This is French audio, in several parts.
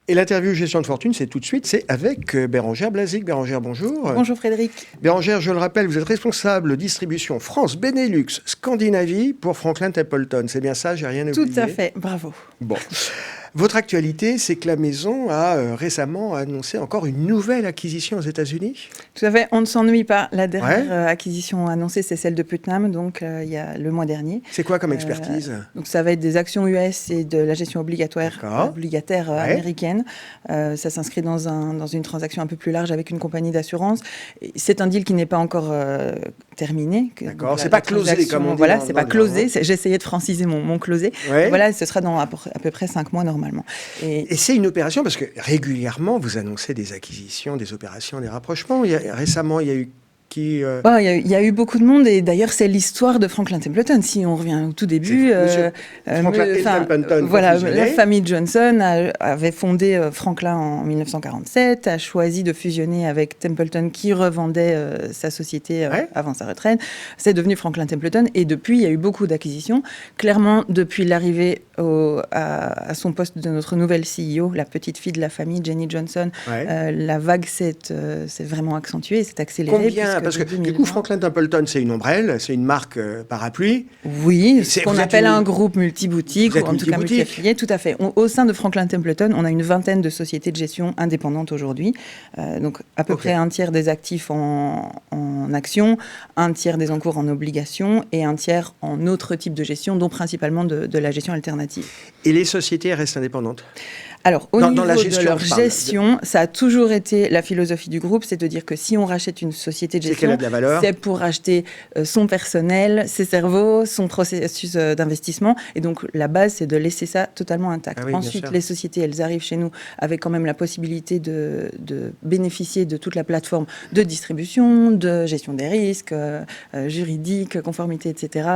Et l'interview Gestion de fortune, c'est tout de suite, c'est avec Bérangère Blazic. Bérangère, bonjour. Bonjour Frédéric. Bérangère, je le rappelle, vous êtes responsable distribution France, Benelux, Scandinavie pour Franklin Templeton. C'est bien ça, j'ai rien oublié. Tout à fait, bravo. Bon. Votre actualité, c'est que la maison a récemment annoncé encore une nouvelle acquisition aux États-Unis. Tout à fait, on ne s'ennuie pas. La dernière acquisition annoncée, c'est celle de Putnam, donc il y a le mois dernier. C'est quoi comme expertise? Donc ça va être des actions US et de la gestion obligataire américaine. Ça s'inscrit dans une transaction un peu plus large avec une compagnie d'assurance. C'est un deal qui n'est pas encore terminé. D'accord, c'est pas closé comme on dit. Voilà, c'est pas closé. J'ai essayé de franciser mon closé. Ouais. Voilà, ce sera dans à peu près 5 mois normalement. Et c'est une opération, parce que régulièrement, vous annoncez des acquisitions, des opérations, des rapprochements. Récemment, il y a eu qui... Il y a eu beaucoup de monde, et d'ailleurs, c'est l'histoire de Franklin Templeton. Si on revient au tout début, la famille Johnson avait fondé Franklin en 1947, a choisi de fusionner avec Templeton, qui revendait sa société avant sa retraite. C'est devenu Franklin Templeton, et depuis, il y a eu beaucoup d'acquisitions. Clairement, depuis l'arrivée à son poste de notre nouvelle CEO, la petite fille de la famille, Jenny Johnson, la vague s'est vraiment accentuée, s'est accélérée. Combien? Parce que du coup, Franklin Templeton, c'est une ombrelle, c'est une marque parapluie. Oui, ce qu'on appelle un groupe multiboutique, ou en tout cas multi-affilié, tout à fait. Au sein de Franklin Templeton, on a une vingtaine de sociétés de gestion indépendantes aujourd'hui. Donc à peu près un tiers des actifs en actions, un tiers des encours en obligations et un tiers en autres types de gestion, dont principalement de la gestion alternative. Et les sociétés restent indépendantes? Alors, au niveau de leur gestion, ça a toujours été la philosophie du groupe, c'est de dire que si on rachète une société de gestion, c'est pour racheter son personnel, ses cerveaux, son processus d'investissement. Et donc, la base, c'est de laisser ça totalement intact. Ensuite, les sociétés, elles arrivent chez nous avec quand même la possibilité de bénéficier de toute la plateforme de distribution, de gestion des risques, juridique, conformité, etc.,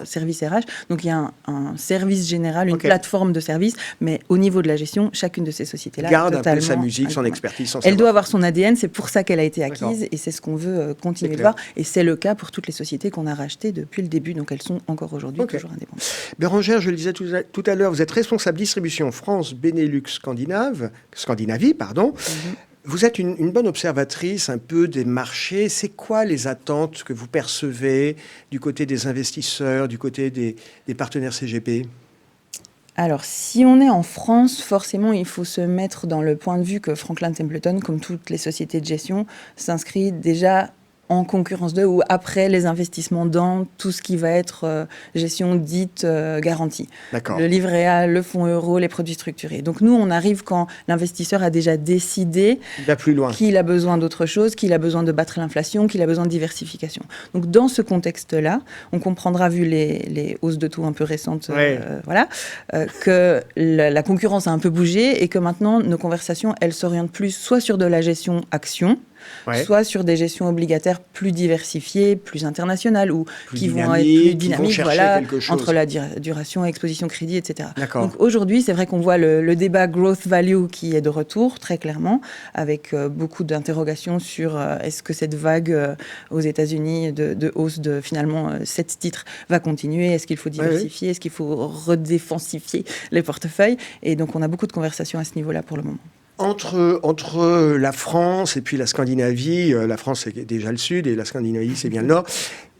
service RH. Donc, il y a un service général, une plateforme de service, mais au niveau de la gestion, chacune de ces sociétés-là garde un peu sa musique, son expertise, Elle doit avoir son ADN, c'est pour ça qu'elle a été acquise, et c'est ce qu'on veut continuer de voir. Et c'est le cas pour toutes les sociétés qu'on a rachetées depuis le début, donc elles sont encore aujourd'hui toujours indépendantes. Bérangère, je le disais tout à l'heure, vous êtes responsable distribution France, Benelux, Scandinavie. Vous êtes une bonne observatrice un peu des marchés. C'est quoi les attentes que vous percevez du côté des investisseurs, du côté des partenaires CGP ? Alors, si on est en France, forcément, il faut se mettre dans le point de vue que Franklin Templeton, comme toutes les sociétés de gestion, s'inscrit déjà en concurrence de ou après les investissements dans tout ce qui va être gestion dite garantie. Le livret A, le fonds euro, les produits structurés. Donc nous, on arrive quand l'investisseur a déjà décidé qu'il a besoin d'autre chose, qu'il a besoin de battre l'inflation, qu'il a besoin de diversification. Donc dans ce contexte-là, on comprendra, vu les hausses de taux un peu récentes, que la concurrence a un peu bougé et que maintenant, nos conversations, elles s'orientent plus soit sur de la gestion action, soit sur des gestions obligataires plus diversifiées, plus internationales, ou qui vont être plus dynamiques, entre la duration, exposition crédit, etc. Donc aujourd'hui, c'est vrai qu'on voit le débat growth value qui est de retour, très clairement, avec beaucoup d'interrogations sur est-ce que cette vague aux États-Unis de hausse de finalement 7 titres va continuer, est-ce qu'il faut diversifier, est-ce qu'il faut redéfensifier les portefeuilles, et donc on a beaucoup de conversations à ce niveau-là pour le moment. Entre la France et puis la Scandinavie, la France c'est déjà le sud et la Scandinavie c'est bien le nord,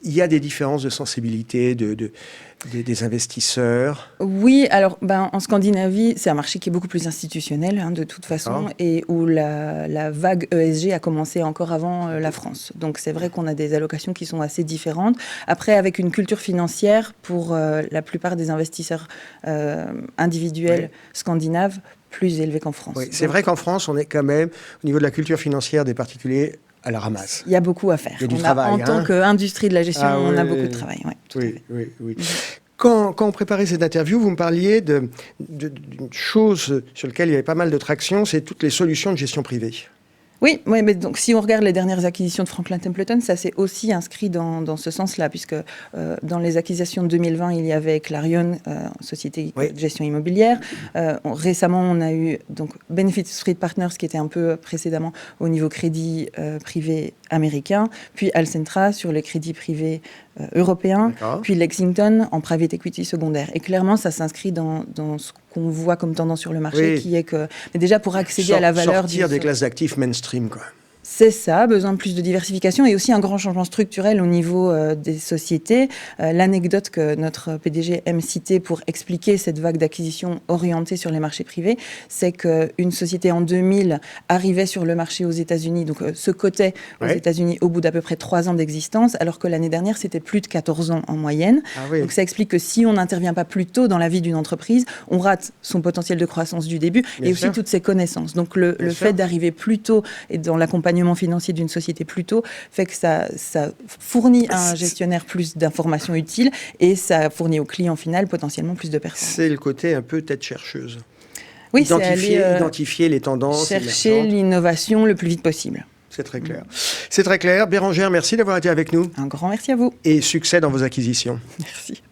il y a des différences de sensibilité des investisseurs. Oui, alors en Scandinavie, c'est un marché qui est beaucoup plus institutionnel de toute façon, et où la vague ESG a commencé encore avant la France. Donc c'est vrai qu'on a des allocations qui sont assez différentes. Après, avec une culture financière pour la plupart des investisseurs individuels scandinaves, plus élevé qu'en France. Oui, c'est vrai qu'en France, on est quand même, au niveau de la culture financière des particuliers, à la ramasse. Il y a beaucoup à faire. Il y a du travail. En tant qu'industrie de la gestion, on a beaucoup de travail. Oui. Quand on préparait cette interview, vous me parliez d'une chose sur laquelle il y avait pas mal de traction, c'est toutes les solutions de gestion privée. Oui, mais donc si on regarde les dernières acquisitions de Franklin Templeton, ça s'est aussi inscrit dans ce sens-là, puisque dans les acquisitions de 2020, il y avait Clarion, société de gestion immobilière. Récemment, on a eu donc Benefit Street Partners, qui était un peu précédemment au niveau crédit privé américain, puis Alcentra sur les crédits privés européens, puis Lexington en private equity secondaire. Et clairement, ça s'inscrit dans ce qu'on voit comme tendance sur le marché, Oui. qui est que... Mais déjà, pour accéder à la valeur... Sortir des classes d'actifs mainstream, quoi. C'est ça, besoin de plus de diversification et aussi un grand changement structurel au niveau des sociétés. L'anecdote que notre PDG aime citer pour expliquer cette vague d'acquisition orientée sur les marchés privés, c'est qu'une société en 2000 arrivait sur le marché aux États-Unis, donc se cotait aux États-Unis au bout d'à peu près 3 ans d'existence, alors que l'année dernière, c'était plus de 14 ans en moyenne. Ah oui. Donc ça explique que si on n'intervient pas plus tôt dans la vie d'une entreprise, on rate son potentiel de croissance du début Bien et sûr. aussi toutes ses connaissances. Donc le fait d'arriver plus tôt et dans l'accompagnement financier d'une société plus tôt fait que ça fournit à un gestionnaire plus d'informations utiles et ça fournit au client final potentiellement plus de performances. C'est le côté un peu tête chercheuse. Oui, Identifier les tendances. Chercher l'innovation le plus vite possible. C'est très clair. C'est très clair. Bérengère, merci d'avoir été avec nous. Un grand merci à vous. Et succès dans vos acquisitions. Merci.